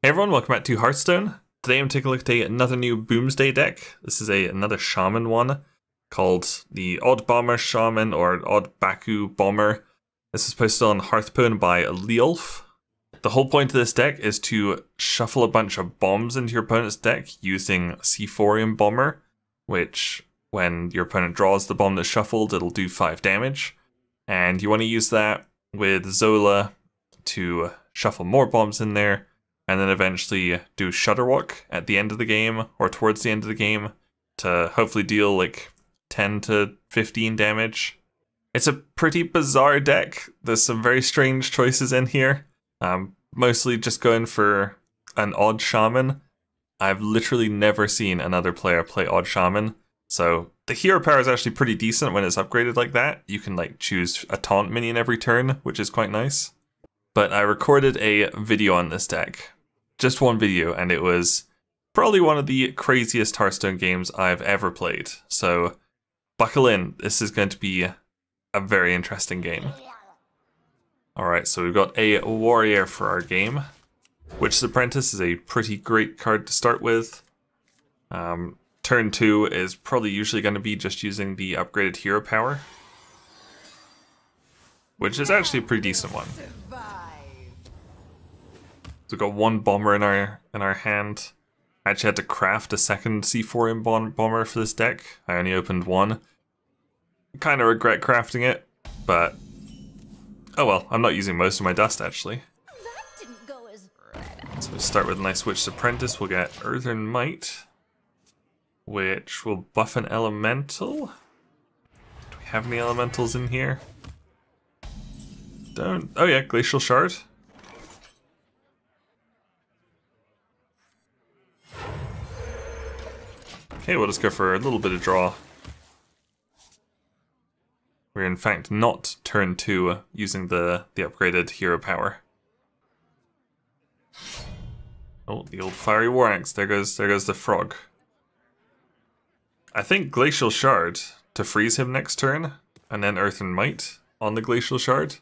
Hey everyone, welcome back to Hearthstone. Today I'm taking a look at another new Boomsday deck. This is another Shaman one called the Odd Bomber Shaman or Odd Baku Bomber. This is posted on Hearthstone by Leolph. The whole point of this deck is to shuffle a bunch of bombs into your opponent's deck using C4 Bomber, which when your opponent draws the bomb that's shuffled, it'll do 5 damage. And you want to use that with Zola to shuffle more bombs in there, and then eventually do Shudderwock at the end of the game, or towards the end of the game, to hopefully deal like 10 to 15 damage. It's a pretty bizarre deck. There's some very strange choices in here. Mostly just going for an Odd Shaman. I've literally never seen another player play Odd Shaman. So the hero power is actually pretty decent when it's upgraded like that. You can like choose a taunt minion every turn, which is quite nice. But I recorded a video on this deck. Just one video, and it was probably one of the craziest Hearthstone games I've ever played. So buckle in, this is going to be a very interesting game. Alright, so we've got a warrior for our game. Witch's Apprentice is a pretty great card to start with. Turn 2 is probably usually going to be just using the upgraded hero power, which is actually a pretty decent one. So we've got one bomber in our hand. I actually had to craft a second C4 bomber for this deck. I only opened one. Kind of regret crafting it, but oh well, I'm not using most of my dust actually. So we'll start with a nice Witch's Apprentice. We'll get Earthen Might, which will buff an elemental. Do we have any elementals in here? Don't. Oh yeah, Glacial Shard. Okay, we'll just go for a little bit of draw. We're in fact not turn 2 using the upgraded hero power. Oh, the old Fiery War Axe. There goes the frog. I think Glacial Shard to freeze him next turn, and then Earthen Might on the Glacial Shard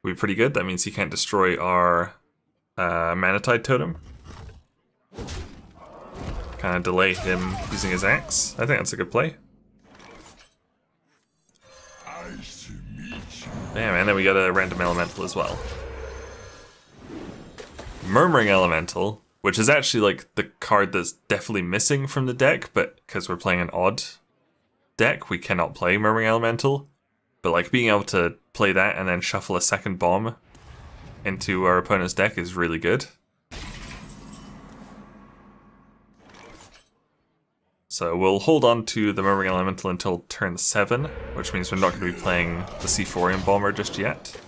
would be pretty good. That means he can't destroy our Manatide Totem. Kind of delay him using his axe. I think that's a good play. Damn, and then we got a random elemental as well. Murmuring Elemental, which is actually like the card that's definitely missing from the deck, but because we're playing an odd deck, we cannot play Murmuring Elemental. But like being able to play that and then shuffle a second bomb into our opponent's deck is really good. So we'll hold on to the Murmuring Elemental until turn 7, which means we're not going to be playing the C4 Bomber just yet.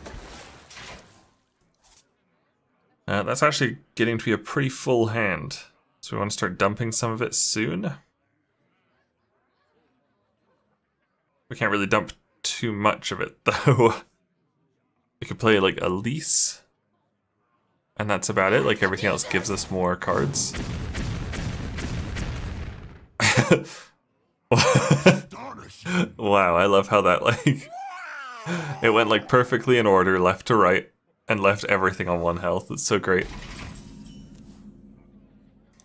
That's actually getting to be a pretty full hand, so we want to start dumping some of it soon. We can't really dump too much of it though. We could play like Elise, and that's about it. Like everything else gives us more cards. Wow, I love how that like it went like perfectly in order, left to right, and left everything on 1 health. It's so great.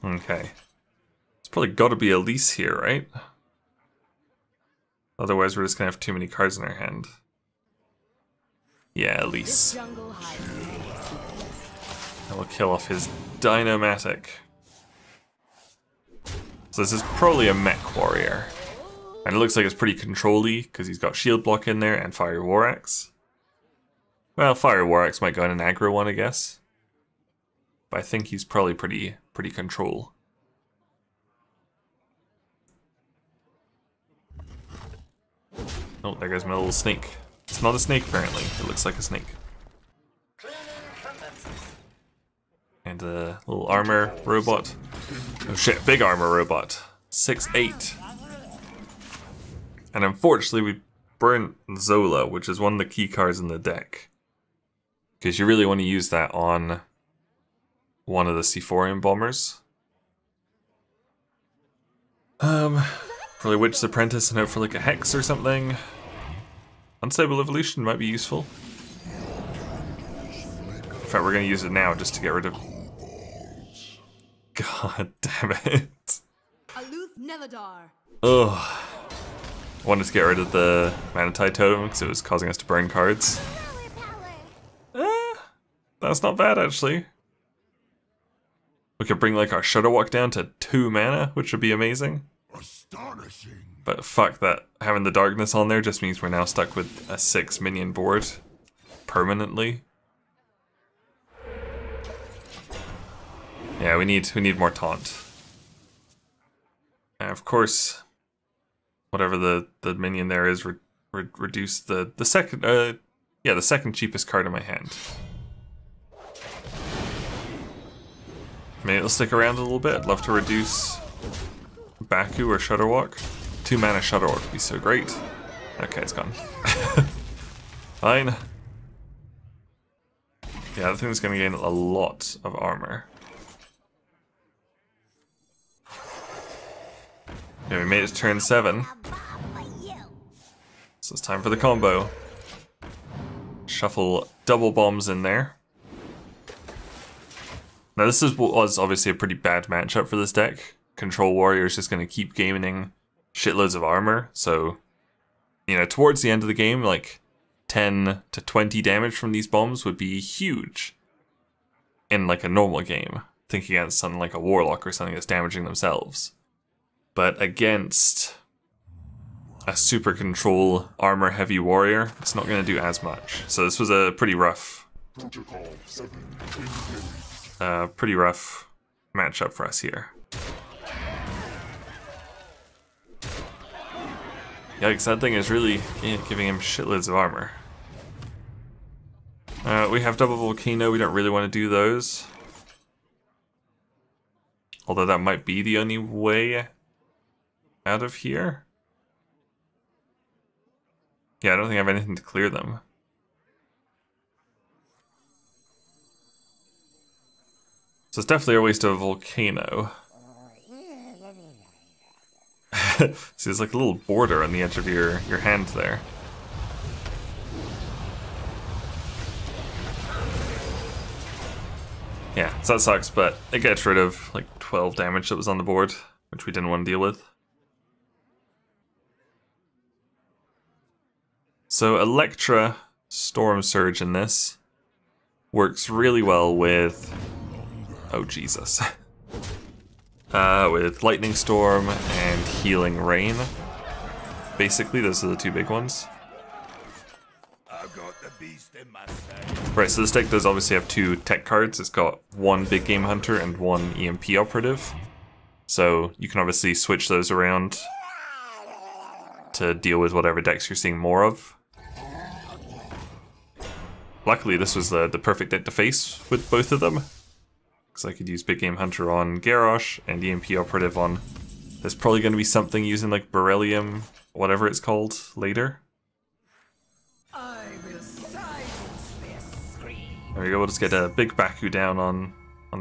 Okay. It's probably got to be Elise here, right? Otherwise we're just gonna have too many cards in our hand. Yeah, Elise. That will kill off his Dynomatic. So this is probably a mech warrior. And it looks like it's pretty control-y, because he's got shield block in there and Fiery War Axe. Well, Fiery War Axe might go in an aggro one, I guess. But I think he's probably pretty control. Oh, there goes my little snake. It's not a snake apparently, it looks like a snake. And a little armor robot. Oh shit, big armor robot. 6'8". And unfortunately we burnt Zola, which is one of the key cards in the deck. Because you really want to use that on one of the C4 bombers. Probably Witch's Apprentice and hope for like a Hex or something. Unstable Evolution might be useful. In fact, we're going to use it now just to get rid of God damn it. Neladar. Ugh. I wanted to get rid of the Manatide Totem because it was causing us to burn cards. That's not bad, actually. We could bring like our Shudderwock down to 2 mana, which would be amazing. Astonishing. But fuck that. Having the darkness on there just means we're now stuck with a 6 minion board permanently. Yeah, we need more taunt. And of course, whatever the minion there is, reduce the second the second cheapest card in my hand. Maybe it'll stick around a little bit. I'd love to reduce Baku or Shudderwock. 2 mana Shudderwock would be so great. Okay, it's gone. Fine. Yeah, the thing's gonna gain a lot of armor. Yeah, we made it to turn 7. So it's time for the combo. Shuffle double bombs in there. Now this was obviously a pretty bad matchup for this deck. Control Warrior is just going to keep gaining shitloads of armor, so, you know, towards the end of the game, like 10 to 20 damage from these bombs would be huge in like a normal game. Think against something like a Warlock or something that's damaging themselves. But against a super control armor heavy warrior, it's not going to do as much. So this was a pretty rough matchup for us here. Yikes, that thing is really giving him shitloads of armor. We have double volcano, we don't really want to do those. Although that might be the only way out of here. Yeah, I don't think I have anything to clear them. So it's definitely a waste of a volcano. See, there's like a little border on the edge of your hand there. Yeah, so that sucks, but it gets rid of like 12 damage that was on the board, which we didn't want to deal with. So Electra Storm Surge in this works really well with, oh Jesus, with Lightning Storm and Healing Rain. Basically, those are the 2 big ones. I've got the beast in my sight. Right, so this deck does obviously have 2 tech cards. It's got 1 Big Game Hunter and 1 EMP Operative. So you can obviously switch those around to deal with whatever decks you're seeing more of. Luckily, this was the perfect deck to face with both of them, because I could use Big Game Hunter on Garrosh and EMP Operative on... There's probably going to be something using like Beryllium, whatever it's called, later. I will silence this scream. There we go, we'll just get a big Baku down on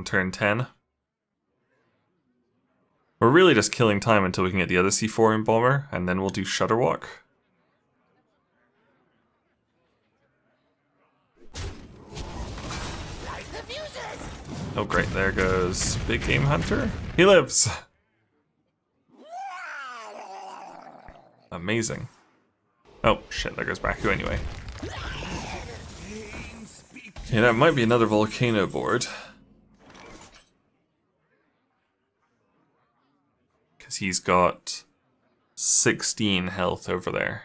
turn 10. We're really just killing time until we can get the other C4 in Bomber, and then we'll do Shudderwock. Oh great, there goes Big Game Hunter. He lives! Amazing. Oh shit, there goes Baku anyway. Yeah, that might be another volcano board. Because he's got 16 health over there.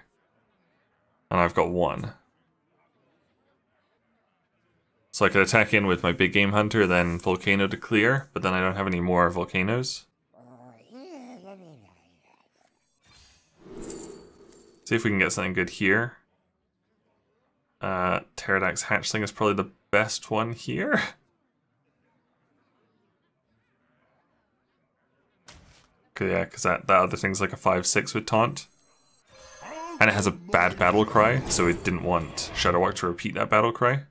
And I've got 1. So I could attack in with my Big Game Hunter, then Volcano to clear, but then I don't have any more Volcanoes. See if we can get something good here. Pterodactyl Hatchling is probably the best one here. Yeah, because that other thing's like a 5/6 with taunt. And it has a bad battle cry, so it didn't want Shudderwock to repeat that battle cry.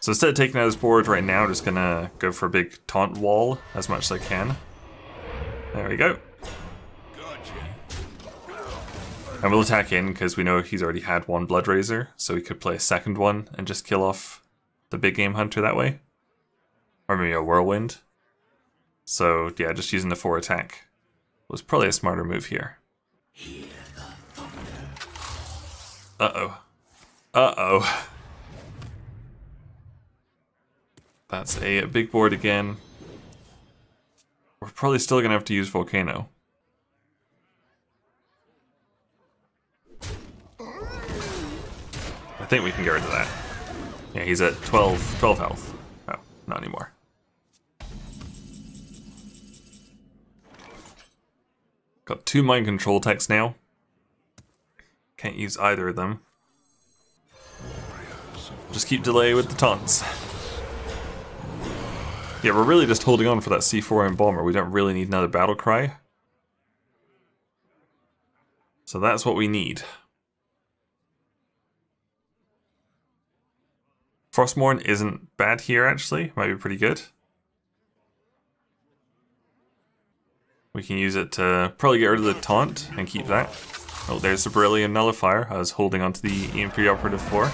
So instead of taking out his board right now, I'm just gonna go for a big taunt wall as much as I can. There we go. And we'll attack in because we know he's already had 1 Blood Razor, so we could play a second one and just kill off the big game hunter that way. Or maybe a whirlwind. So yeah, just using the 4 attack was probably a smarter move here. Uh-oh. Uh-oh. That's a big board again. We're probably still gonna have to use Volcano. I think we can get rid of that. Yeah, he's at 12 health. Oh, not anymore. Got 2 mind control techs now. Can't use either of them. Just keep delay with the taunts. Yeah, we're really just holding on for that C4 and bomber. We don't really need another battle cry. So that's what we need. Frostmourne isn't bad here, actually. Might be pretty good. We can use it to probably get rid of the taunt and keep that. Oh, there's the Brilliant Nullifier. I was holding onto the EMP operative for.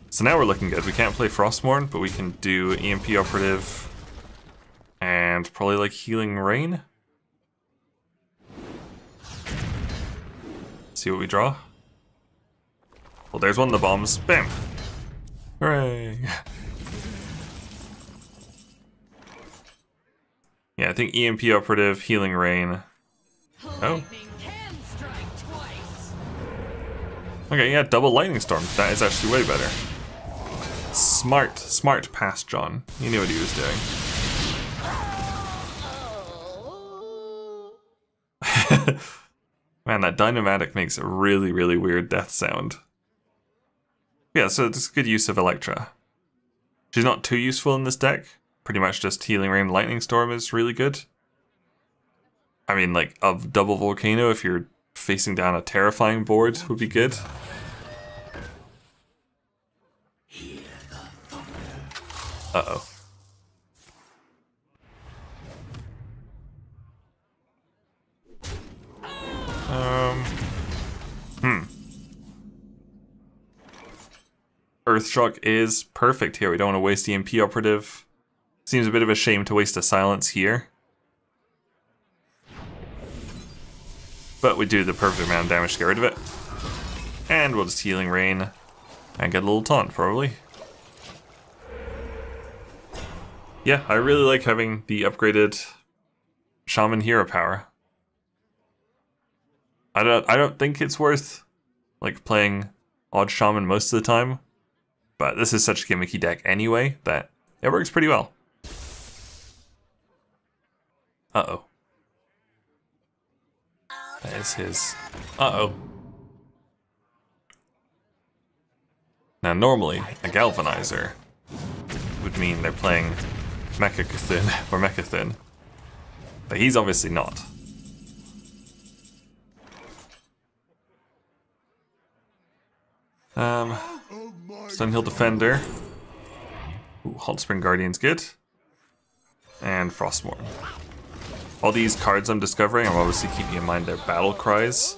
So now we're looking good. We can't play Frostmourne, but we can do EMP operative and probably like Healing Rain. See what we draw. Well, there's one of the bombs. Bam! Hooray! Yeah, I think EMP operative, Healing Rain. Oh. Okay, yeah, double Lightning Storm. That is actually way better. Smart pass, John. He knew what he was doing. Man, that Dynamatic makes a really, really weird death sound. Yeah, so it's good use of Electra. She's not too useful in this deck. Pretty much just Healing Rain, Lightning Storm is really good. I mean, like, of double Volcano, if you're facing down a terrifying board, would be good. Uh-oh. Earthshock is perfect here. We don't want to waste EMP operative. Seems a bit of a shame to waste a silence here. But we do the perfect amount of damage to get rid of it. And we'll just Healing Rain and get a little taunt, probably. Yeah, I really like having the upgraded Shaman hero power. I don't think it's worth like playing Odd Shaman most of the time, but this is such a gimmicky deck anyway that it works pretty well. Uh-oh. That is his. Uh-oh. Now normally, a Galvanizer would mean they're playing Mecha Cthulhu or Mechathun, but he's obviously not. Sunhill Defender. Ooh, Hot Spring Guardian's good. And Frostmourne. All these cards I'm discovering, I'm obviously keeping in mind their battle cries.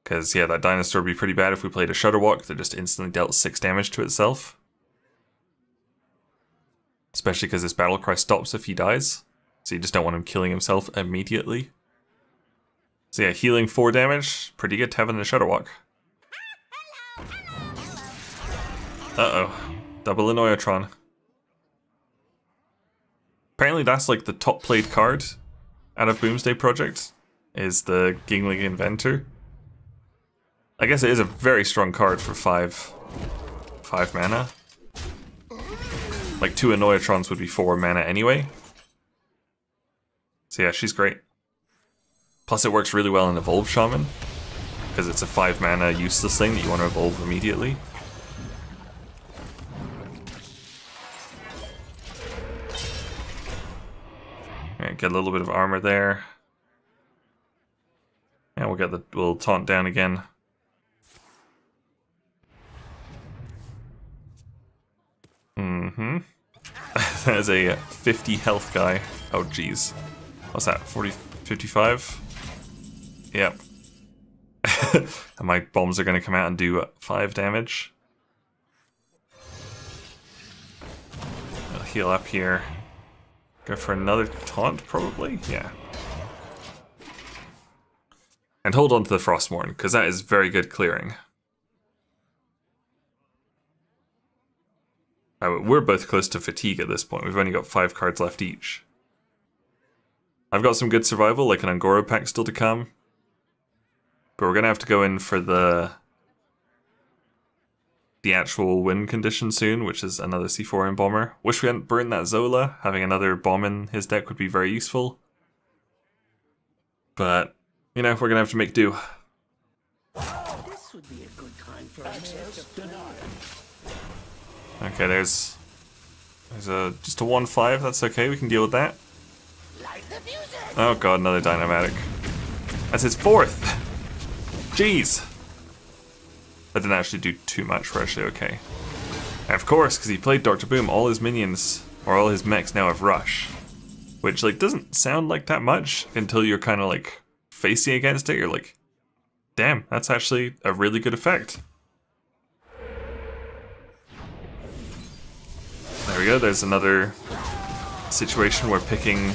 Because, yeah, that Dinosaur would be pretty bad if we played a Shudderwock that just instantly dealt 6 damage to itself. Especially because this battle cry stops if he dies. So you just don't want him killing himself immediately. So yeah, healing 4 damage, pretty good to have in the Shudderwock. Uh-oh. Double Enoyotron. Apparently that's like the top played card out of Boomsday Project, is the Gingling Inventor. I guess it is a very strong card for 5 mana. Like 2 Enoyotrons would be 4 mana anyway. So yeah, she's great. Plus it works really well in Evolve Shaman, because it's a 5 mana useless thing that you want to evolve immediately. Alright, get a little bit of armor there. And we'll get the we'll taunt down again. That is a 50 health guy. Oh jeez. What's that? 55? Yep. And my bombs are gonna come out and do 5 damage. heal up here. Go for another taunt, probably? Yeah. And hold on to the Frostmourne, because that is very good clearing. We're both close to fatigue at this point. We've only got 5 cards left each. I've got some good survival, like an Angora pack still to come. But we're going to have to go in for the actual win condition soon, which is another C4 Bomber. Wish we hadn't burned that Zola. Having another bomb in his deck would be very useful. But, you know, we're going to have to make do. This would be a good time for Okay, there's just a 1/5, that's okay, we can deal with that. Oh god, another Dynamatic. That's his 4th! Jeez! That didn't actually do too much, we're actually okay. And of course, because he played Dr. Boom, all his minions, or all his mechs now have Rush. Which, like, doesn't sound like that much until you're kind of, like, facing against it. You're like, damn, that's actually a really good effect. There we go, there's another situation where being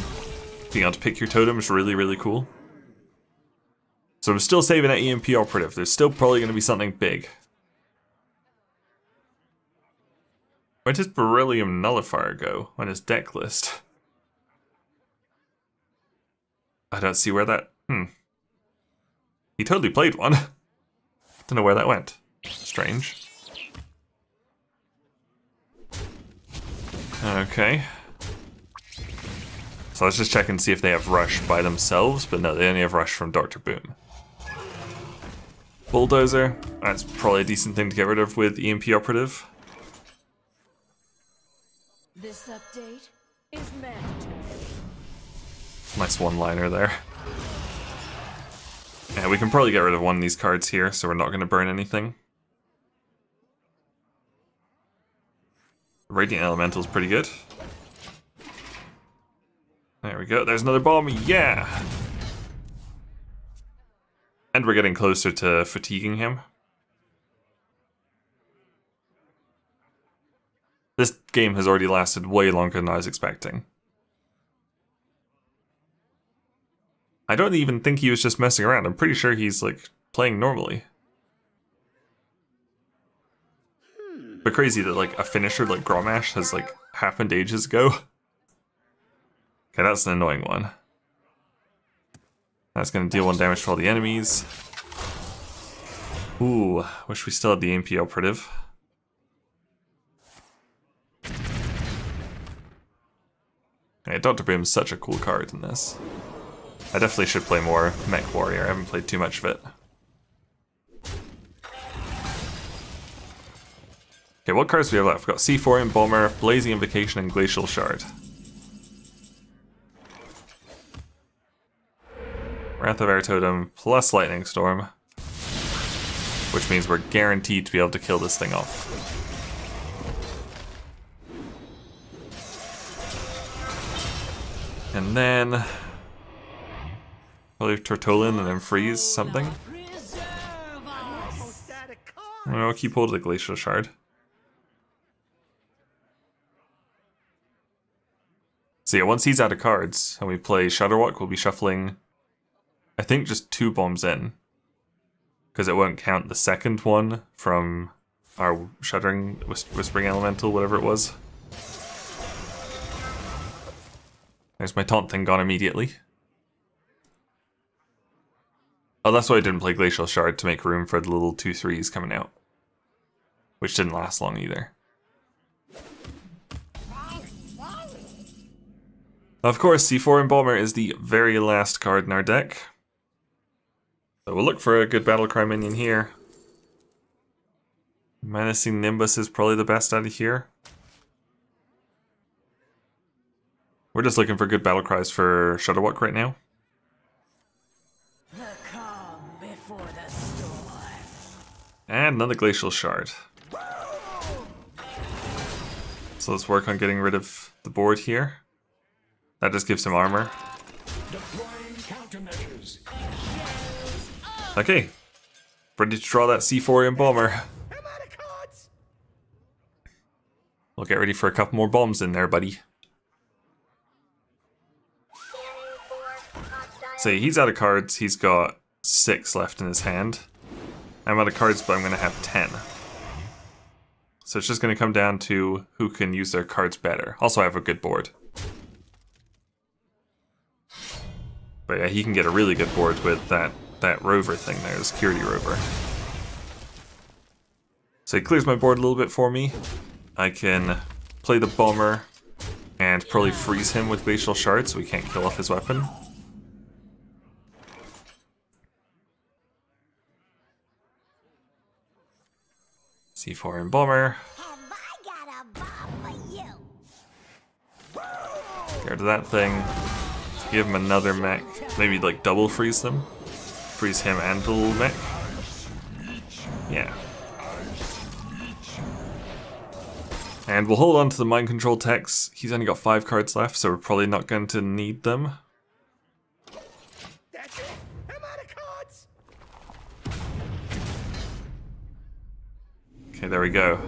able to pick your totem is really, really cool. So I'm still saving that EMP operative. There's still probably going to be something big. Where does Beryllium Nullifier go on his deck list? I don't see where that... He totally played one. Don't know where that went. Strange. Okay. So let's just check and see if they have Rush by themselves, but no, they only have Rush from Dr. Boom. Bulldozer, that's probably a decent thing to get rid of with EMP Operative. This update is mandatory. Nice one-liner there. Yeah, we can probably get rid of one of these cards here, so we're not going to burn anything. Radiant Elemental is pretty good. There we go, there's another bomb, yeah! And we're getting closer to fatiguing him. This game has already lasted way longer than I was expecting. I don't even think he was just messing around, I'm pretty sure he's, like, playing normally. But crazy that, like, a finisher like Grommash has, like, happened ages ago. Okay, that's an annoying one. That's gonna deal 1 damage to all the enemies. Ooh, wish we still had the EMP operative. Okay, Dr. Boom's such a cool card in this. I definitely should play more Mech Warrior, I haven't played too much of it. Okay, what cards do we have left? We've got C4 Bomber, Blazing Invocation, and Glacial Shard. Wrath of Air Totem plus Lightning Storm. Which means we're guaranteed to be able to kill this thing off. And then... probably Tortolin and then freeze something. I'll keep hold of the Glacial Shard. So yeah, once he's out of cards and we play Shudderwock, we'll be shuffling, I think, just 2 bombs in. Because it won't count the second one from our Whispering Elemental, whatever it was. There's my taunt thing gone immediately. Oh, that's why I didn't play Glacial Shard, to make room for the little 2/3s coming out. Which didn't last long either. Of course, C4 Embalmer is the very last card in our deck. So we'll look for a good Battlecry minion here. Menacing Nimbus is probably the best out of here. We're just looking for good Battlecries for Shudderwock right now. The calm before the storm. And another Glacial Shard. So let's work on getting rid of the board here. That just gives him armor. Okay. Ready to draw that C4 Embalmer. We'll get ready for a couple more bombs in there, buddy. So he's out of cards. He's got 6 left in his hand. I'm out of cards, but I'm going to have 10. So it's just going to come down to who can use their cards better. Also, I have a good board. But yeah, he can get a really good board with that rover thing there, the security rover. So he clears my board a little bit for me. I can play the bomber and probably freeze him with glacial shards so we can't kill off his weapon. C4 and bomber. Get rid of that thing. Give him another mech. Maybe like double freeze them. Freeze him and the little mech. Yeah. And we'll hold on to the mind control techs. He's only got 5 cards left, so we're probably not going to need them. That's it. I'm out of cards. Okay, there we go.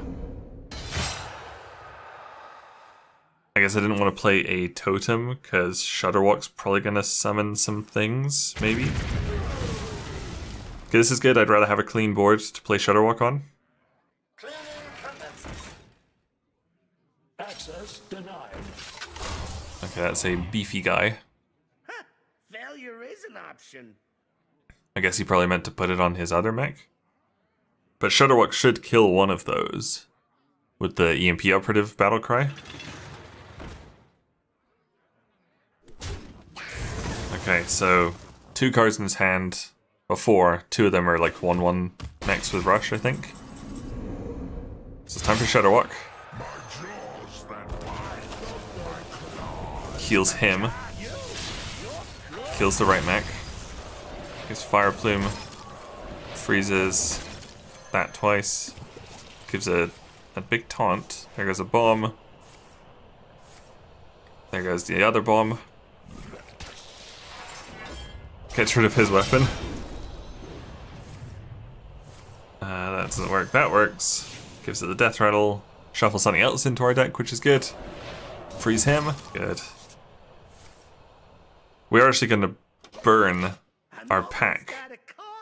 I guess I didn't want to play a totem because Shudderwock's probably going to summon some things, maybe. Okay, this is good. I'd rather have a clean board to play Shudderwock on. Access denied. Okay, that's a beefy guy. Huh. Failure is an option. I guess he probably meant to put it on his other mech. But Shudderwock should kill one of those with the EMP operative battle cry. Okay, so 2 cards in his hand. Well, 4. 2 of them are like 1/1 mechs with rush, I think. So it's time for Shudderwock. Heals him. Kills the right mech. Gives Fire Plume. Freezes that twice. Gives a big taunt. There goes a bomb. There goes the other bomb. Gets rid of his weapon. That doesn't work. That works. Gives it the death rattle. Shuffle something else into our deck, which is good. Freeze him. Good. We're actually going to burn our pack,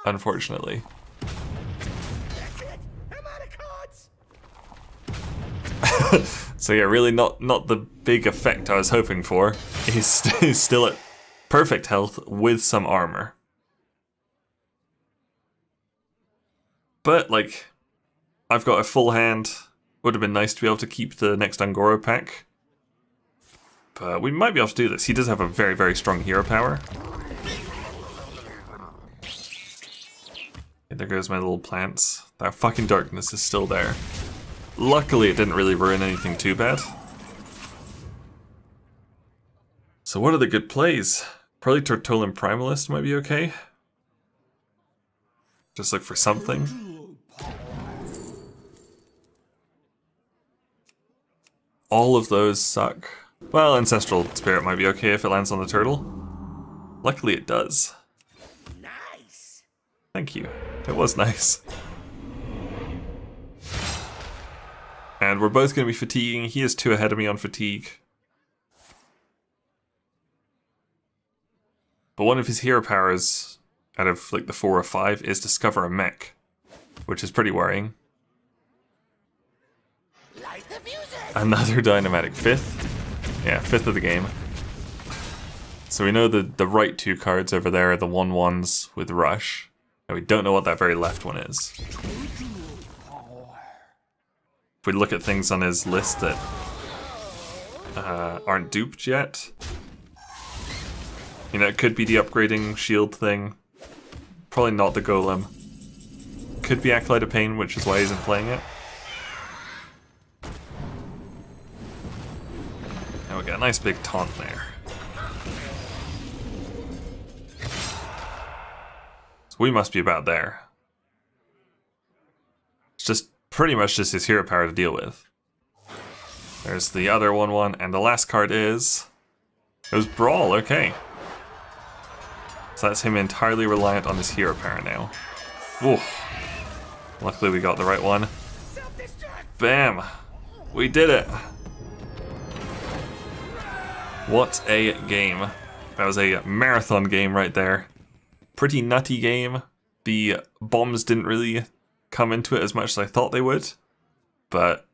unfortunately. That's it. I'm out of cards. So yeah, really not the big effect I was hoping for. He's still at perfect health with some armor. But, like, I've got a full hand. Would have been nice to be able to keep the next Angoro pack. But we might be able to do this. He does have a very, very strong hero power. Okay, there goes my little plants. That fucking darkness is still there. Luckily, it didn't really ruin anything too bad. So what are the good plays? Probably Tortolan Primalist might be okay. Just look for something. All of those suck. Well, Ancestral Spirit might be okay if it lands on the turtle. Luckily it does. Nice. Thank you. It was nice. And we're both going to be fatiguing. He is 2 ahead of me on fatigue. But one of his hero powers, out of like the 4 or 5, is Discover a Mech. Which is pretty worrying. Light the music. Another Dynamatic 5th. Yeah, 5th of the game. So we know the right 2 cards over there are the 1/1s with Rush. And we don't know what that very left one is. If we look at things on his list that aren't duped yet. You know, it could be the upgrading shield thing. Probably not the Golem. Could be Acolyte of Pain, which is why he isn't playing it. And we got a nice big taunt there. So we must be about there. It's just pretty much just his hero power to deal with. There's the other 1/1, and the last card is... It was Brawl, okay. So that's him entirely reliant on his hero power now. Ooh. Luckily we got the right one. Bam! We did it! What a game. That was a marathon game right there. Pretty nutty game. The bombs didn't really come into it as much as I thought they would. But,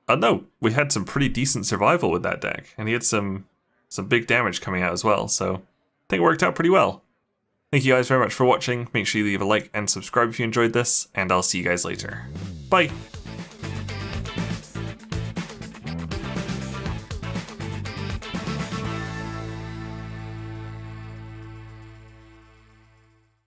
I don't know, we had some pretty decent survival with that deck. And he had some big damage coming out as well, so I think it worked out pretty well. Thank you guys very much for watching. Make sure you leave a like and subscribe if you enjoyed this, and I'll see you guys later. Bye!